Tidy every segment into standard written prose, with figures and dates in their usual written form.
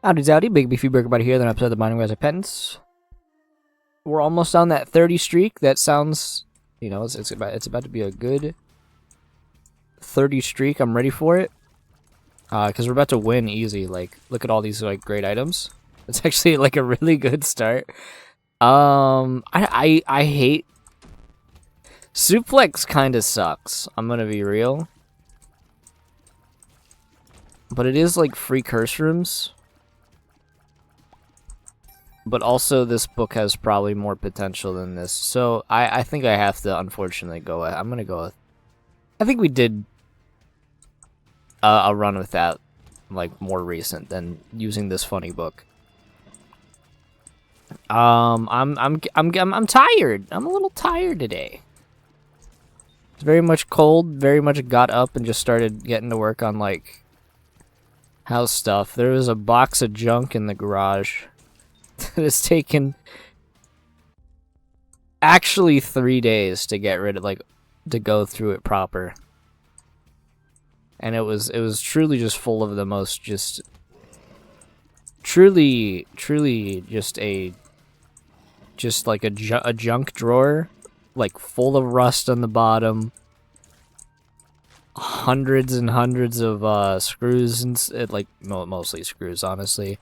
Howdy, Big Beefy Burger Buddy here, then episode of the Mining Rise of Penance. We're almost on that 30 streak. That sounds, you know, it's about to be a good 30 streak. I'm ready for it. Because we're about to win easy. Like, look at all these, like, great items. It's actually, like, a really good start. I hate... Suplex kind of sucks. I'm gonna be real. But it is, like, free curse rooms. But also, this book has probably more potential than this. So, I think I have to, unfortunately, go with... I'm going to go with... I think we did a run with that, like, more recent than using this funny book. I'm tired. I'm a little tired today. It's very much cold. Very much got up and just started getting to work on, like, house stuff. There was a box of junk in the garage. It has taken actually 3 days to get rid of, like, to go through it proper. And it was truly just full of the most just truly just like a junk drawer, like full of rust on the bottom. Hundreds and hundreds of screws and like mostly screws, honestly.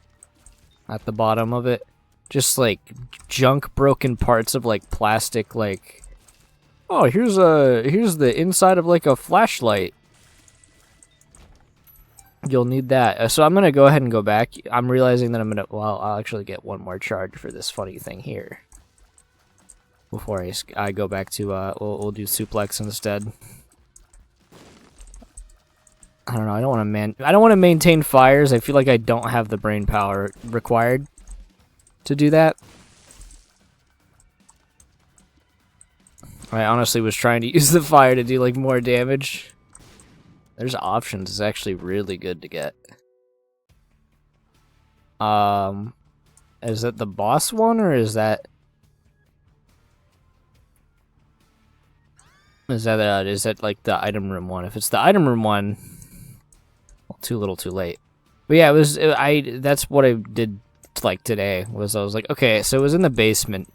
At the bottom of it, just like junk, broken parts of like plastic. Like, oh, here's the inside of like a flashlight. You'll need that. So I'm gonna go ahead and go back. I'm realizing that I'll actually get one more charge for this funny thing here before I go back to we'll do suplex instead. I don't know. I don't want to maintain fires. I feel like I don't have the brain power required to do that. I honestly was trying to use the fire to do like more damage. There's options. It's actually really good to get. Is that the boss one or is that like the item room one? If it's the item room one. Too little, too late. But yeah, that's what I did like today. I was like, okay, so it was in the basement.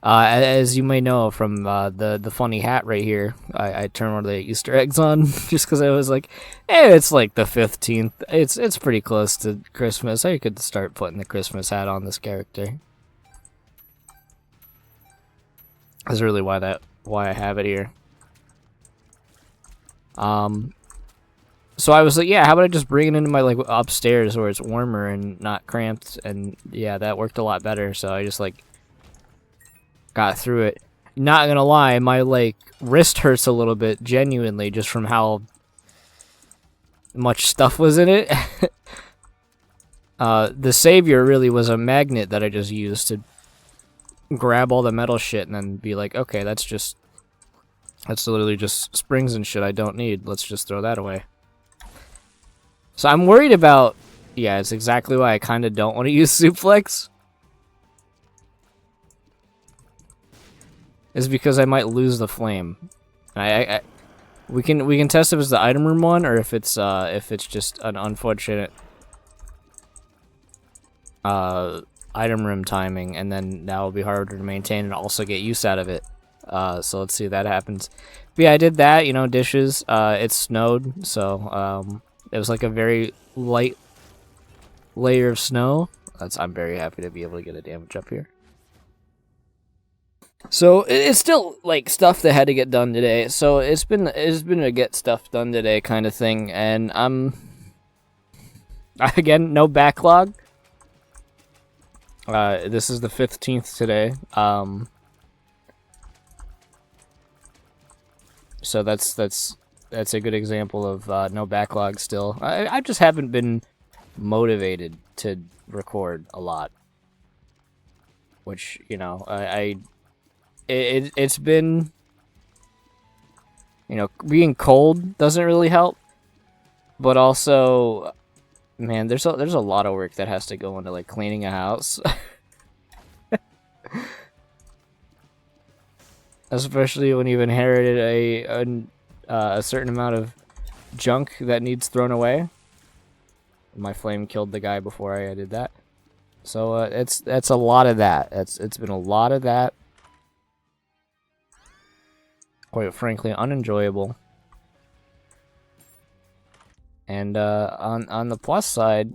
As you may know from the funny hat right here, I turned one of the Easter eggs on just because I was like, hey, it's like the 15th. It's pretty close to Christmas. I could start putting the Christmas hat on this character. That's really why I have it here. So I was like, yeah, how about I just bring it into my, like, upstairs where it's warmer and not cramped, and yeah, that worked a lot better, so I just, like, got through it. Not gonna lie, my, like, wrist hurts a little bit, genuinely, just from how much stuff was in it. The savior really was a magnet that I just used to grab all the metal shit and then be like, okay, that's literally just springs and shit I don't need, let's just throw that away. So I'm worried about... Yeah, it's exactly why I kind of don't want to use suplex. Is because I might lose the flame. We can test if it's the item room one or if it's just an unfortunate item room timing, and then that will be harder to maintain and also get use out of it. So let's see if that happens. But yeah, I did that. You know, dishes. It snowed, so it was like a very light layer of snow. I'm very happy to be able to get a damage up here. So it's still like stuff that had to get done today. So it's been a get stuff done today kind of thing, and again, no backlog. This is the 15th today. So that's a good example of no backlog still. I just haven't been motivated to record a lot. Which, you know, it's been... You know, being cold doesn't really help. But also, man, there's a lot of work that has to go into, like, cleaning a house. Especially when you've inherited a certain amount of junk that needs thrown away. My flame killed the guy before I did that. So it's a lot of that. It's been a lot of that. Quite frankly, unenjoyable. And on the plus side,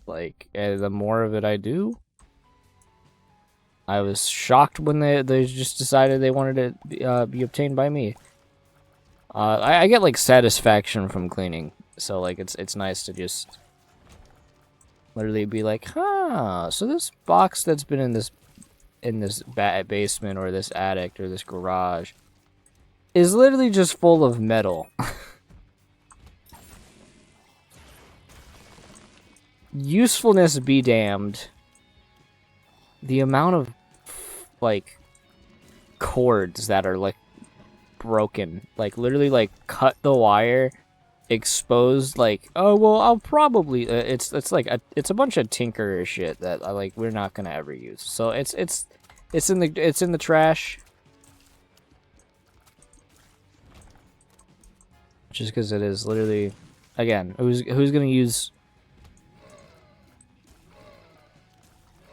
like the more of it I do, I was shocked when they just decided they wanted to be obtained by me. I get like satisfaction from cleaning, so like it's nice to just literally be like, huh, so this box that's been in this basement or this attic or this garage is literally just full of metal. Usefulness be damned. The amount of like cords that are like broken, like literally like cut the wire, exposed, like, oh well, I'll probably it's like it's a bunch of tinker shit that like we're not gonna ever use. So it's in the trash, just because it is literally, again, who's gonna use.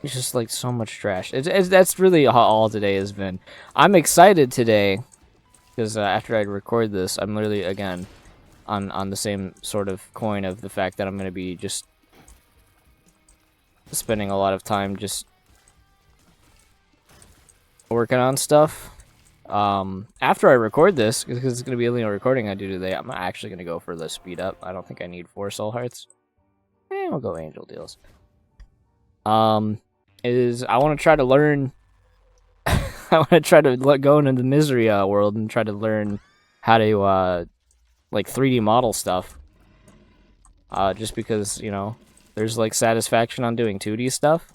It's just like so much trash. That's really all today has been. I'm excited today because after I record this, I'm literally again on the same sort of coin of the fact that I'm gonna be just spending a lot of time just working on stuff. After I record this, because it's gonna be the only recording I do today, I'm actually gonna go for the speed up. I don't think I need 4 soul hearts. We'll go angel deals. I want to try to learn. I want to try to go into the misery world and try to learn how to like 3D model stuff. Just because, you know, there's like satisfaction on doing 2D stuff.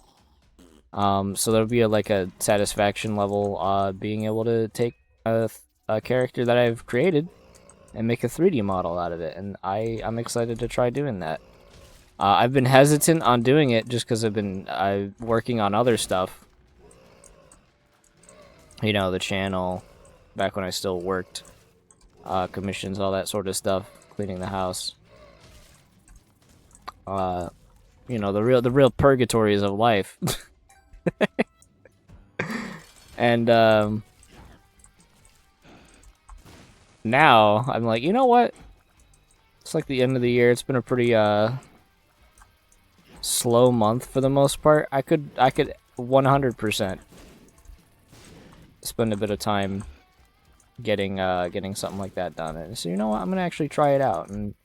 So there'll be like a satisfaction level being able to take a character that I've created and make a 3D model out of it, and I'm excited to try doing that. I've been hesitant on doing it just because I've been working on other stuff. You know, the channel, back when I still worked, commissions, all that sort of stuff, cleaning the house. You know, the real purgatories of life. And now I'm like, you know what? It's like the end of the year. It's been a pretty slow month for the most part. I could 100% spend a bit of time getting something like that done. And so, you know what? I'm gonna actually try it out. And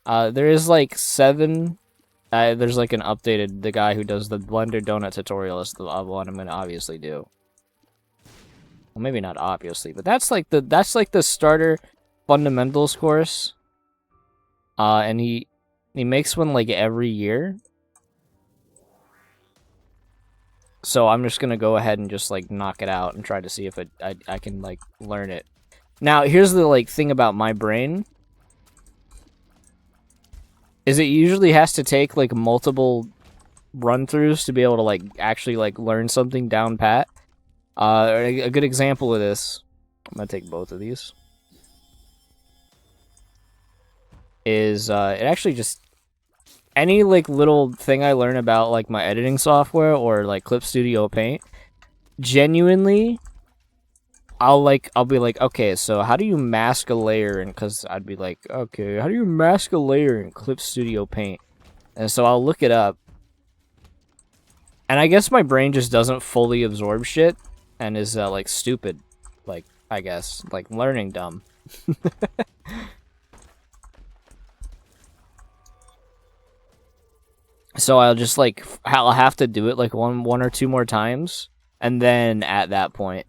there is like 7. There's like an updated. The guy who does the Blender donut tutorial is the one I'm gonna obviously do. Well, maybe not obviously, but that's like the starter fundamentals course. And he makes one like every year. So I'm just gonna go ahead and just like knock it out and try to see if I can like learn it. Now here's the like thing about my brain. Is it usually has to take like multiple run-throughs to be able to like actually like learn something down pat. A good example of this, I'm gonna take both of these, is it actually just any like little thing I learn about like my editing software or like Clip Studio Paint, genuinely I'll be like, okay, so how do you mask a layer? And because I'd be like, okay, how do you mask a layer in Clip Studio Paint? And so I'll look it up, and I guess my brain just doesn't fully absorb shit and is like stupid, like I guess like learning dumb. So I'll just like I'll have to do it like one or two more times, and then at that point,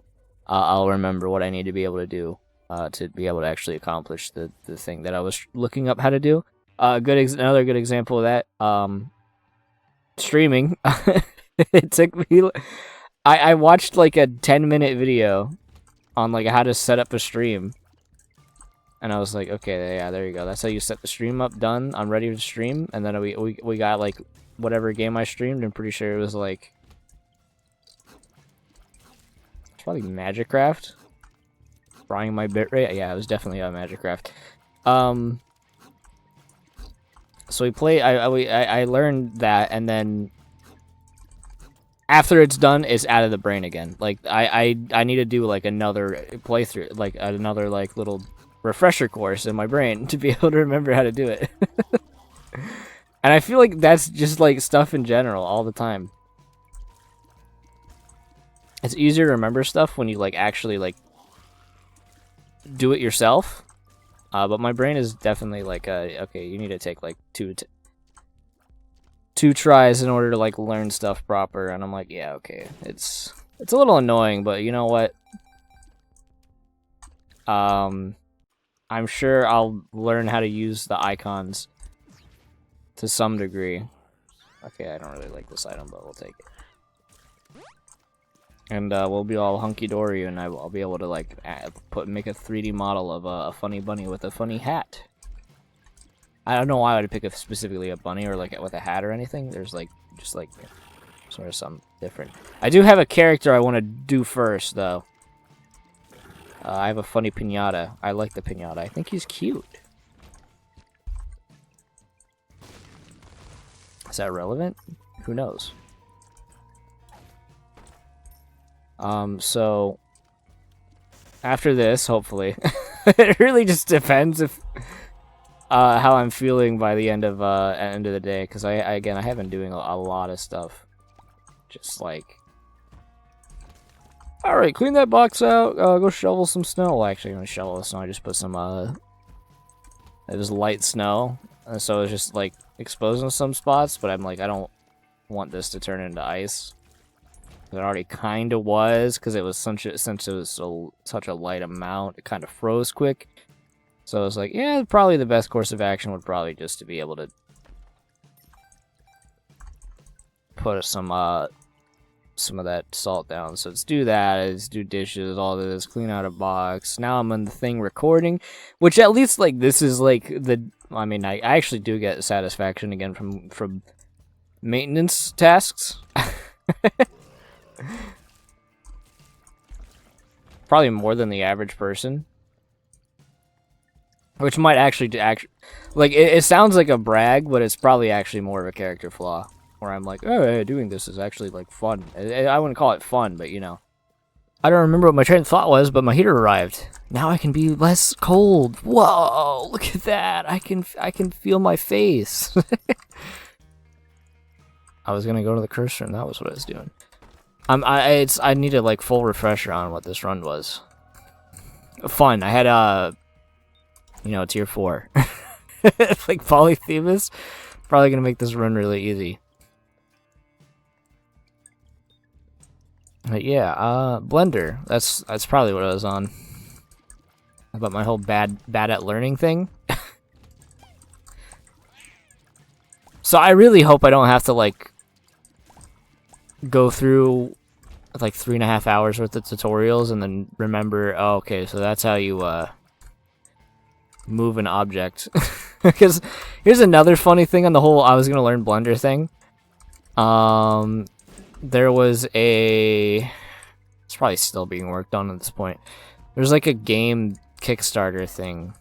I'll remember what I need to be able to do to be able to actually accomplish the thing that I was looking up how to do. Another good example of that, streaming. It took me. I watched like a 10-minute video on like how to set up a stream, and I was like, okay, yeah, there you go. That's how you set the stream up. Done. I'm ready to stream. And then we got like whatever game I streamed. I'm pretty sure it was like it's probably Magicraft. Frying my bitrate. Yeah, it was definitely Magicraft. So we play. I learned that, and then after it's done, it's out of the brain again. Like I need to do like another playthrough, like another like little refresher course in my brain to be able to remember how to do it. And I feel like that's just like stuff in general all the time. It's easier to remember stuff when you like actually like do it yourself. But my brain is definitely like, okay, you need to take like two tries in order to like learn stuff proper. And I'm like, yeah, okay, it's a little annoying, but you know what? I'm sure I'll learn how to use the icons to some degree. Okay, I don't really like this item, but we'll take it. And we'll be all hunky-dory, and I'll be able to like make a 3D model of a funny bunny with a funny hat. I don't know why I would pick specifically a bunny or like with a hat or anything. There's like just like sort of something different. I do have a character I want to do first though. I have a funny piñata. I like the piñata. I think he's cute. Is that relevant? Who knows? So after this, hopefully, it really just depends if how I'm feeling by the end of the day, because I have been doing a lot of stuff, just like, all right, clean that box out, go shovel some snow. Well, actually, I'm gonna shovel the snow. I just put some it was light snow, and so it's just like exposing some spots, but I'm like, I don't want this to turn into ice. It already kind of was, because it was since it was such a light amount, it kind of froze quick. So I was like, yeah, probably the best course of action would probably just to be able to put some of that salt down. So let's do that. Let's do dishes, all of this, clean out a box. Now I'm on the thing recording, which at least like this is like I mean, I actually do get satisfaction again from maintenance tasks. Probably more than the average person, which might actually like it sounds like a brag, but it's probably actually more of a character flaw where I'm like, oh, hey, doing this is actually like fun. I wouldn't call it fun, but you know, I don't remember what my train of thought was, but my heater arrived. Now I can be less cold. Whoa, look at that. I can feel my face. I was gonna go to the cursor and that was what I was doing. I need a like full refresher on what this run was. Fun. I had you know, tier 4. Like Polyphemus. Probably gonna make this run really easy. But yeah, Blender. That's probably what I was on. About my whole bad at learning thing. So I really hope I don't have to like go through like 3.5 hours worth of tutorials and then remember, oh, okay, so that's how you move an object. Because here's another funny thing on the whole I was gonna learn Blender thing. There was it's probably still being worked on at this point. There's like a game Kickstarter thing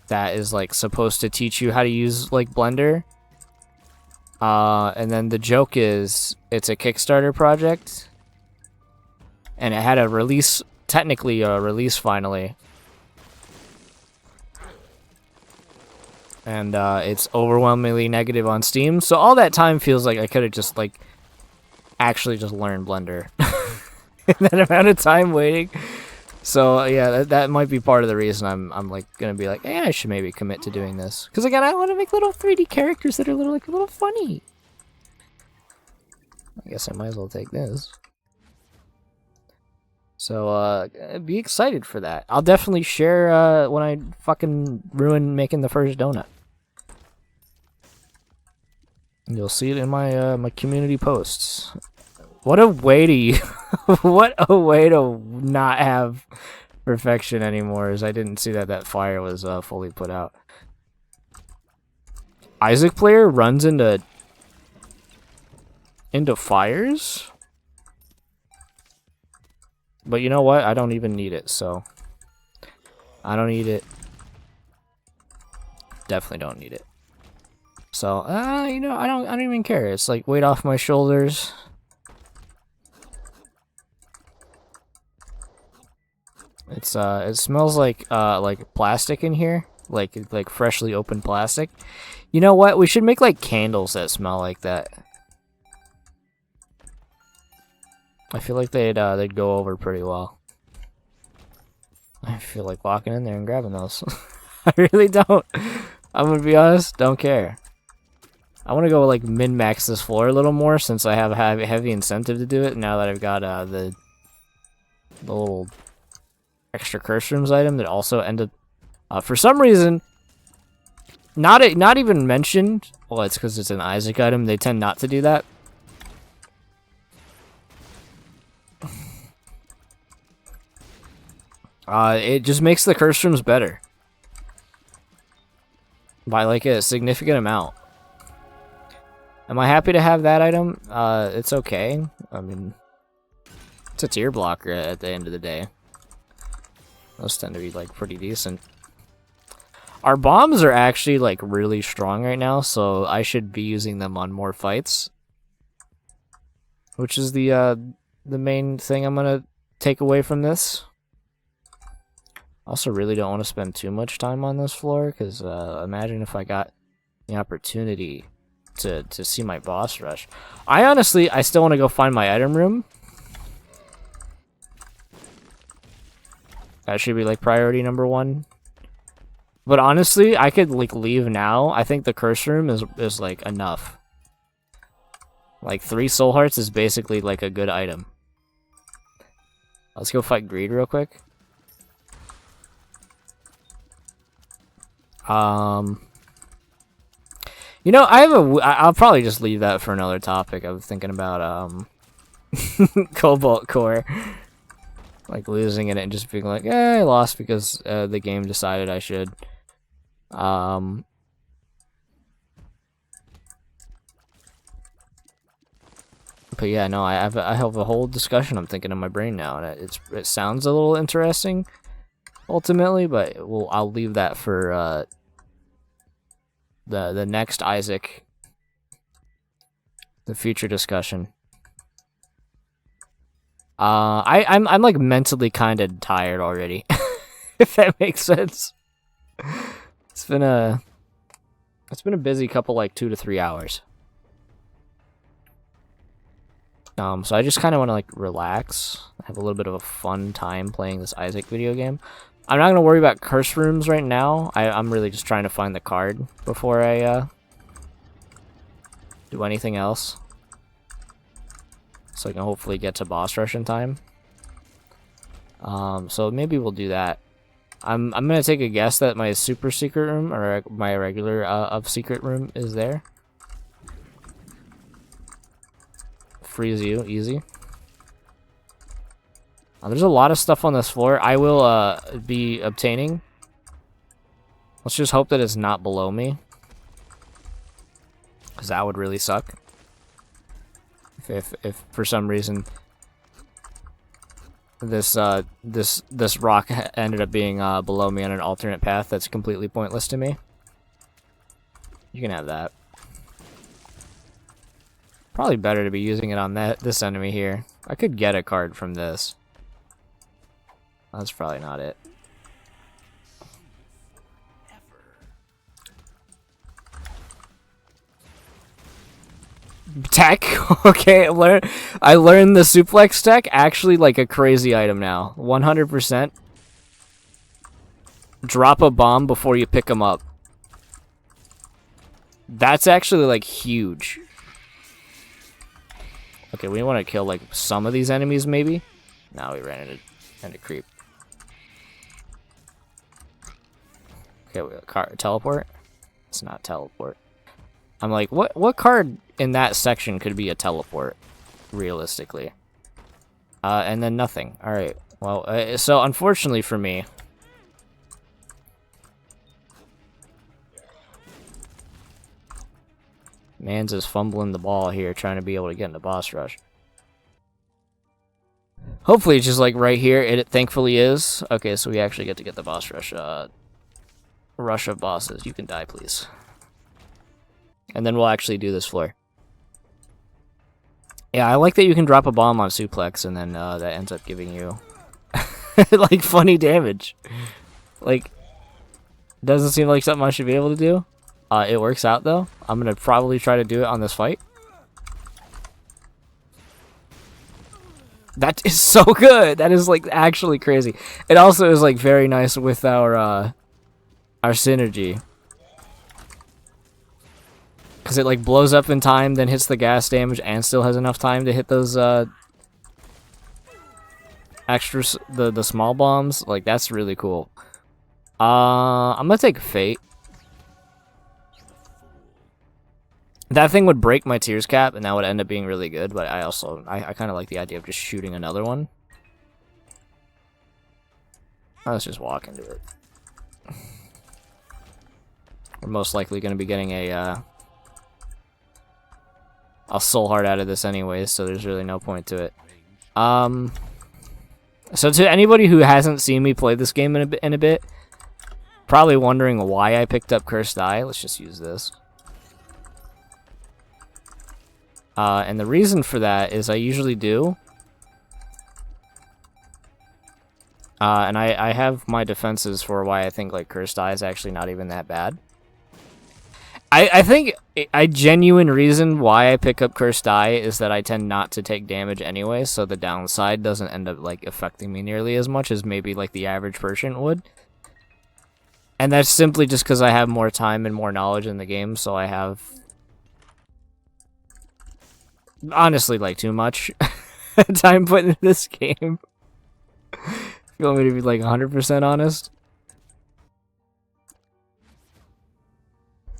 that is like supposed to teach you how to use like Blender. And then the joke is it's a Kickstarter project, and it had a release, technically a release finally, and it's overwhelmingly negative on Steam. So all that time feels like I could have just like actually just learned Blender in that amount of time waiting. So yeah, that might be part of the reason I'm like gonna be like, yeah, I should maybe commit to doing this. Because again, I want to make little 3D characters that are a little funny. I guess I might as well take this. So be excited for that. I'll definitely share when I fucking ruin making the first donut. You'll see it in my my community posts. What a way to what a way to not have perfection anymore, is I didn't see that fire was fully put out. Isaac player runs into fires? But you know what? I don't even need it, so I don't need it. definitely don't need it. So, you know, I don't even care. It's like weight off my shoulders. It's it smells like plastic in here, like freshly opened plastic. You know what? We should make like candles that smell like that. I feel like they'd go over pretty well. I feel like walking in there and grabbing those. I really don't. I'm gonna be honest, don't care. I want to go like min-max this floor a little more since I have a heavy incentive to do it now that I've got the little extra curse rooms item that also ended for some reason not even mentioned. Well, it's because it's an Isaac item. They tend not to do that. It just makes the curse rooms better by like a significant amount. Am I happy to have that item? It's okay. I mean, it's a tier blocker at the end of the day. Those tend to be like pretty decent. Our bombs are actually like really strong right now, so I should be using them on more fights. Which is the main thing I'm gonna take away from this. Also really don't want to spend too much time on this floor, because imagine if I got the opportunity to see my boss rush. I still want to go find my item room. That should be like priority number 1. But honestly, I could like leave now. I think the curse room is like enough. Like 3 soul hearts is basically like a good item. Let's go fight Greed real quick. You know, I'll probably just leave that for another topic. I was thinking about Cobalt Core, like losing it and just being like, I lost because the game decided I should. But yeah, no, I have a whole discussion I'm thinking in my brain now, and it sounds a little interesting, ultimately, but I'll leave that for the next Isaac, the future discussion. I'm like mentally kind of tired already, if that makes sense. It's been a busy couple like 2 to 3 hours. So I just kind of want to like relax, have a little bit of a fun time playing this Isaac video game. I'm not gonna worry about curse rooms right now. I'm really just trying to find the card before I do anything else, so I can hopefully get to boss rush in time. So maybe we'll do that. I'm gonna take a guess that my super secret room or my regular of secret room is there. Freeze you, easy. There's a lot of stuff on this floor I will be obtaining. Let's just hope that it's not below me, because that would really suck. If for some reason this rock ended up being below me on an alternate path that's completely pointless to me. You can have that. Probably better to be using it on this enemy here. I could get a card from this. That's probably not it. Tech? Okay, I learned the suplex tech, actually like a crazy item now. 100%. Drop a bomb before you pick them up. That's actually like huge. Okay, we want to kill like some of these enemies maybe. Now we ran into creep. Okay, teleport? It's not teleport. I'm like, what card in that section could be a teleport, realistically? And then nothing. Alright, well, so unfortunately for me... Mans is fumbling the ball here, trying to be able to get into boss rush. Hopefully it's just like right here. It thankfully is. Okay, so we actually get to get the boss rush rush of bosses. You can die, please. And then we'll actually do this floor. Yeah, I like that you can drop a bomb on suplex, and then that ends up giving you like funny damage. Like, doesn't seem like something I should be able to do. It works out though. I'm gonna probably try to do it on this fight. That is so good. That is like actually crazy. It also is like very nice with our synergy, because it like blows up in time, then hits the gas damage, and still has enough time to hit those extras, the small bombs. Like, that's really cool. I'm gonna take Fate. That thing would break my tears cap, and that would end up being really good, but I kind of like the idea of just shooting another one. Let's just walk into it. We're most likely going to be getting a soul heart out of this anyways, so there's really no point to it. So to anybody who hasn't seen me play this game in a bit, probably wondering why I picked up Cursed Eye, let's just use this. And the reason for that is I usually do. And I have my defenses for why I think like Cursed Eye is actually not even that bad. I think a genuine reason why I pick up Cursed Eye is that I tend not to take damage anyway, so the downside doesn't end up like affecting me nearly as much as maybe like the average person would. And that's simply just because I have more time and more knowledge in the game, so I have honestly like too much time put into this game. You want me to be like 100% honest?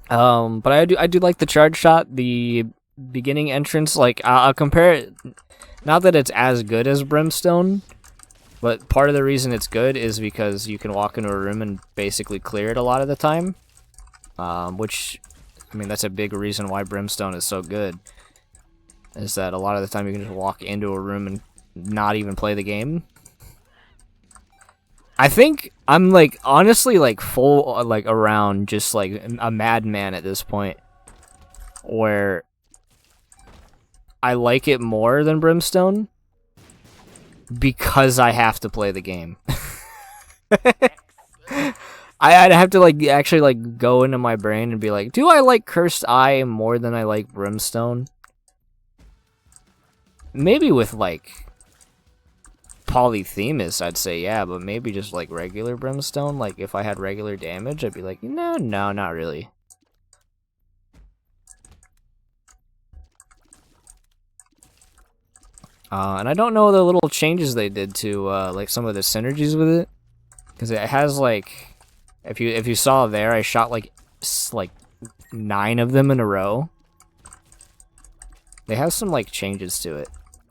But I do like the charge shot, the beginning entrance. Like, I'll compare it, not that it's as good as Brimstone, but part of the reason it's good is because you can walk into a room and basically clear it a lot of the time. Which, I mean, that's a big reason why Brimstone is so good, is that a lot of the time you can just walk into a room and not even play the game. I think I'm like honestly like full like around just like a madman at this point, where I like it more than Brimstone because I have to play the game. I'd have to like actually like go into my brain and be like, do I like Cursed Eye more than I like Brimstone? Maybe with like Polyphemus, I'd say yeah, but maybe just like regular Brimstone. Like if I had regular damage, I'd be like, no, not really. And I don't know the little changes they did to like some of the synergies with it, because it has like, if you saw there, I shot like 9 of them in a row. They have some like changes to it.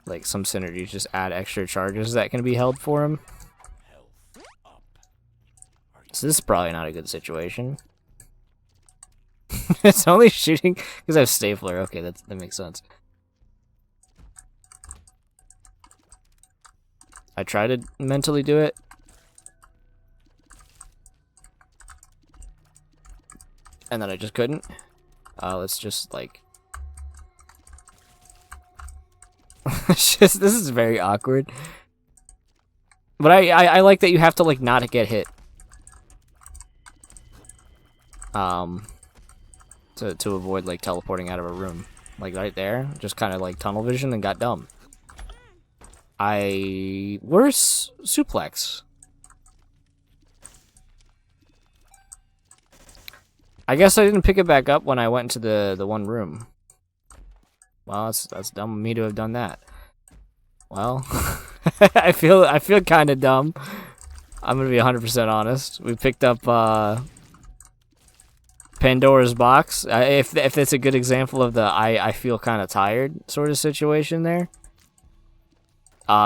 Like some synergies just add extra charges that can be held for him. So this is probably not a good situation. It's only shooting because I have Stapler. Okay, that makes sense. I tried to mentally do it. And then I just couldn't. Let's just like... this is very awkward. But I like that you have to like not get hit. To avoid like teleporting out of a room. Like right there, just kind of like tunnel vision and got dumb. Where's Suplex? I guess I didn't pick it back up when I went into the one room. Well, that's dumb of me to have done that. Well, I feel kind of dumb. I'm gonna be 100% honest. We picked up Pandora's box. If that's a good example of the I feel kind of tired sort of situation there.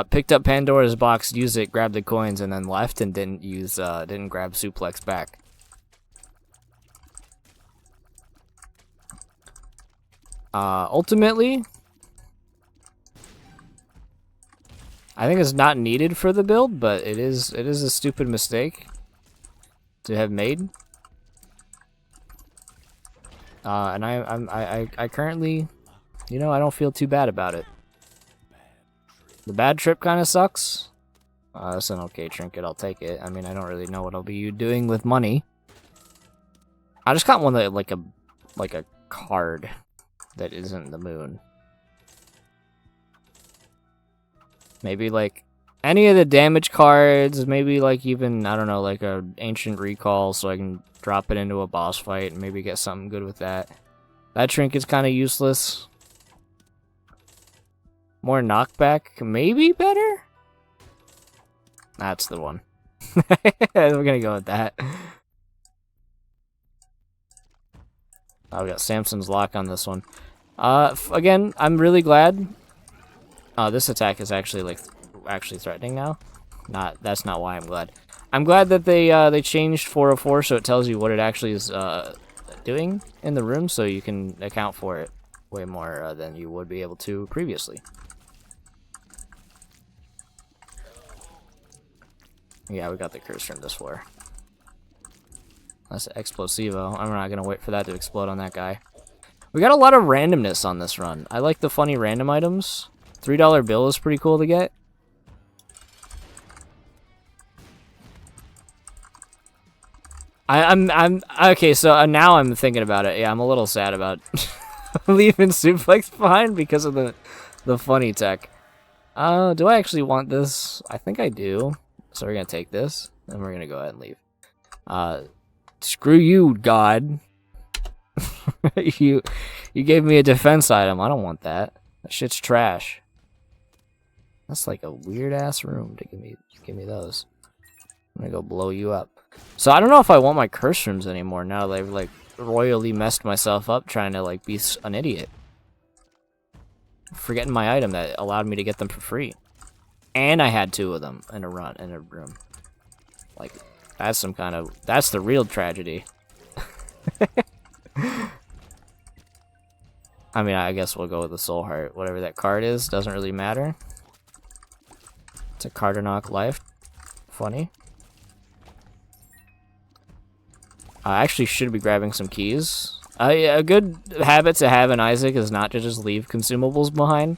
Picked up Pandora's box, used it, grabbed the coins, and then left and didn't grab Suplex back. Ultimately, I think it's not needed for the build, but it is a stupid mistake to have made. And I currently, you know, I don't feel too bad about it. The bad trip kind of sucks. That's an okay trinket. I'll take it. I mean, I don't really know what I'll be doing with money. I just got one that like a card that isn't the moon. Maybe like any of the damage cards. Maybe like even, I don't know, like a ancient recall, so I can drop it into a boss fight and maybe get something good with that. That trinket's kind of useless. More knockback, maybe better? That's the one. We're gonna go with that. Oh, we got Samson's lock on this one. Again, I'm really glad. This attack is actually like actually threatening now. That's not why I'm glad. I'm glad that they changed 404 so it tells you what it actually is doing in the room, so you can account for it way more than you would be able to previously. Yeah, we got the curse from this floor. That's Explosivo. I'm not gonna wait for that to explode on that guy. We got a lot of randomness on this run. I like the funny random items. $3 bill is pretty cool to get. I'm okay. So now I'm thinking about it. Yeah, I'm a little sad about leaving Suplex behind because of the funny tech. Do I actually want this? I think I do. So we're gonna take this, and we're gonna go ahead and leave. Screw you, God. you gave me a defense item. I don't want that. That shit's trash. That's like a weird ass room to give me those. I'm gonna go blow you up. So I don't know if I want my curse rooms anymore now that I've like royally messed myself up trying to like be an idiot. Forgetting my item that allowed me to get them for free. And I had 2 of them in a room. Like, that's that's the real tragedy. I mean, I guess we'll go with the Soul Heart. Whatever that card is, doesn't really matter. It's a Cardonock life. Funny. I actually should be grabbing some keys. A good habit to have in Isaac is not to just leave consumables behind.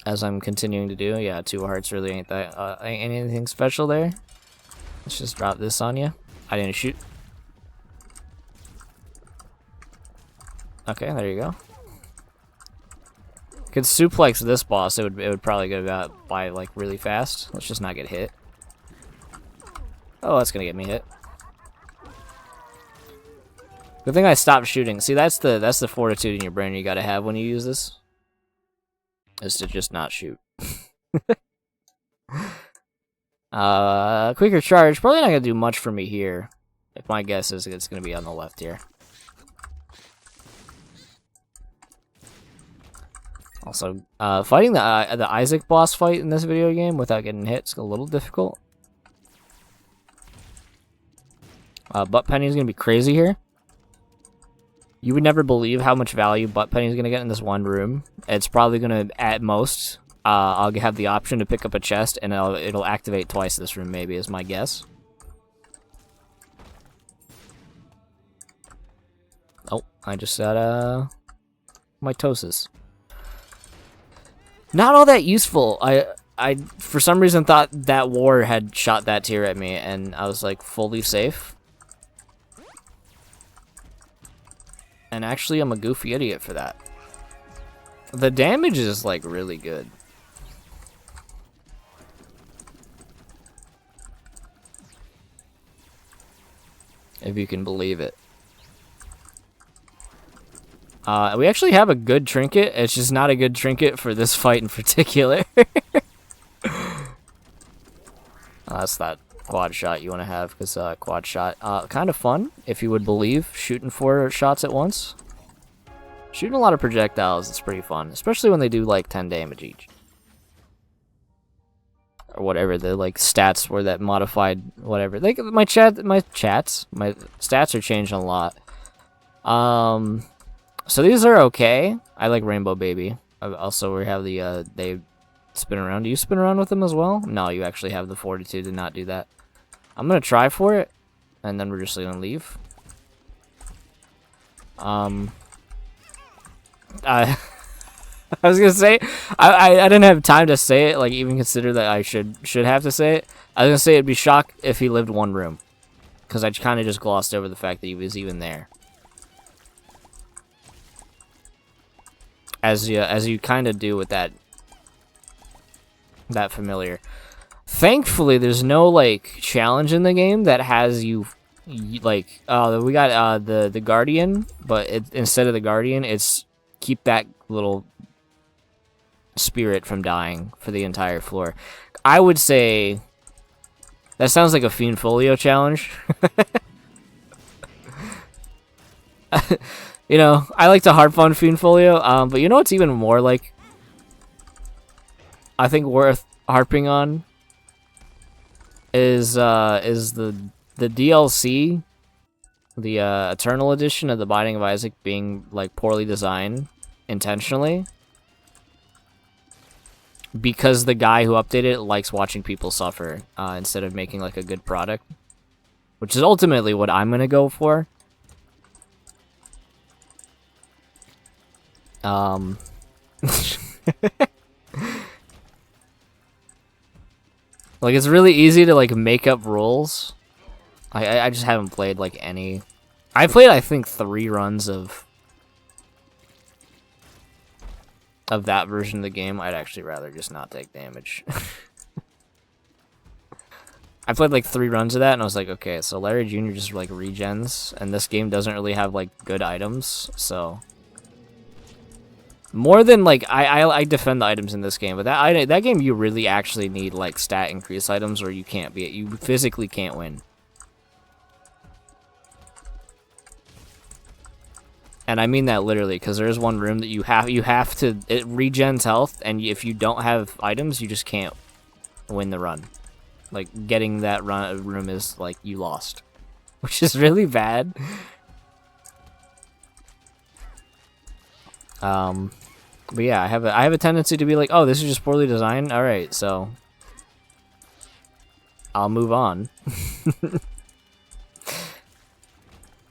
As I'm continuing to do. Yeah, 2 hearts really ain't anything special there. Let's just drop this on you. I didn't shoot. Okay, there you go. Could suplex this boss, it would probably go by like really fast. Let's just not get hit. Oh, that's gonna get me hit. Good thing I stopped shooting. See, that's the fortitude in your brain you gotta have when you use this. Is to just not shoot. Quicker charge, probably not gonna do much for me here. If my guess is it's gonna be on the left here. Also, fighting the Isaac boss fight in this video game without getting hit is a little difficult. Butt Penny is gonna be crazy here. You would never believe how much value Butt Penny is gonna get in this one room. It's probably gonna, at most, I'll have the option to pick up a chest, and it'll activate twice this room. Maybe is my guess. Oh, I just got mitosis. Not all that useful. I for some reason thought that war had shot that tier at me, and I was like fully safe. And actually, I'm a goofy idiot for that. The damage is like really good. If you can believe it. We actually have a good trinket. It's just not a good trinket for this fight in particular. That's that quad shot you want to have, because quad shot, kind of fun, if you would believe, shooting 4 shots at once. Shooting a lot of projectiles is pretty fun, especially when they do like 10 damage each. Or whatever, the like stats were that modified, whatever. Like my stats are changing a lot. So these are okay. I like Rainbow Baby. Also, we have the, they spin around. Do you spin around with them as well? No, you actually have the fortitude to not do that. I'm gonna try for it, and then we're just gonna leave. I was gonna say I didn't have time to say it, like even consider that I should have to say it. I was gonna say it'd be shocked if he lived one room, because I kind of just glossed over the fact that he was even there. As you kind of do with that familiar. Thankfully, there's no like challenge in the game that has you like we got the guardian, but instead of the guardian, it's keep that little spirit from dying for the entire floor. I would say that sounds like a Fiend Folio challenge. You know, I like to harp on Fiend Folio, but you know what's even more like, I think worth harping on is the DLC, the Eternal Edition of the Binding of Isaac being like poorly designed intentionally, because the guy who updated it likes watching people suffer instead of making like a good product, which is ultimately what I'm gonna go for. Like, it's really easy to like make up rules. I just haven't played like any. I played, I think, 3 runs of that version of the game. I'd actually rather just not take damage. I played like 3 runs of that, and I was like, okay, so Larry Jr. just like regens, and this game doesn't really have like good items, so more than like I defend the items in this game, but that game you really actually need like stat increase items, or you physically can't win. And I mean that literally, because there's one room that you have to, it regens health, and if you don't have items, you just can't win the run. Like, getting that room is like you lost, which is really bad. But yeah, I have a tendency to be like, oh, this is just poorly designed. All right, so I'll move on.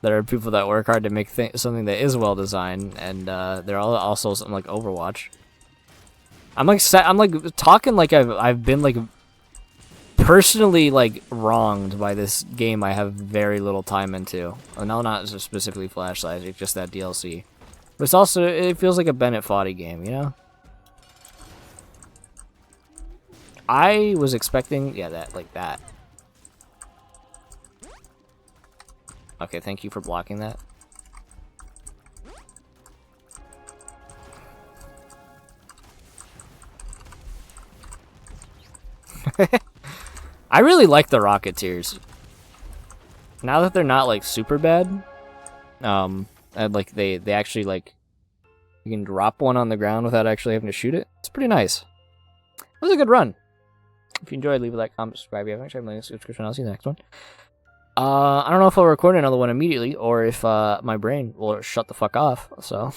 There are people that work hard to make something that is well designed, and they're also something like Overwatch. I'm like talking like I've been like personally like wronged by this game I have very little time into. No, not specifically Flash Size, just that DLC. But it's also, it feels like a Bennett Foddy game, you know? I was expecting, yeah, that, like that. Okay, thank you for blocking that. I really like the Rocketeers. Now that they're not, like, super bad, and like they actually like, you can drop one on the ground without actually having to shoot it. It's pretty nice. It was a good run. If you enjoyed, leave a like, comment, subscribe. If you haven't actually linked in the description, I'll see you in the next one. I don't know if I'll record another one immediately or if my brain will shut the fuck off. So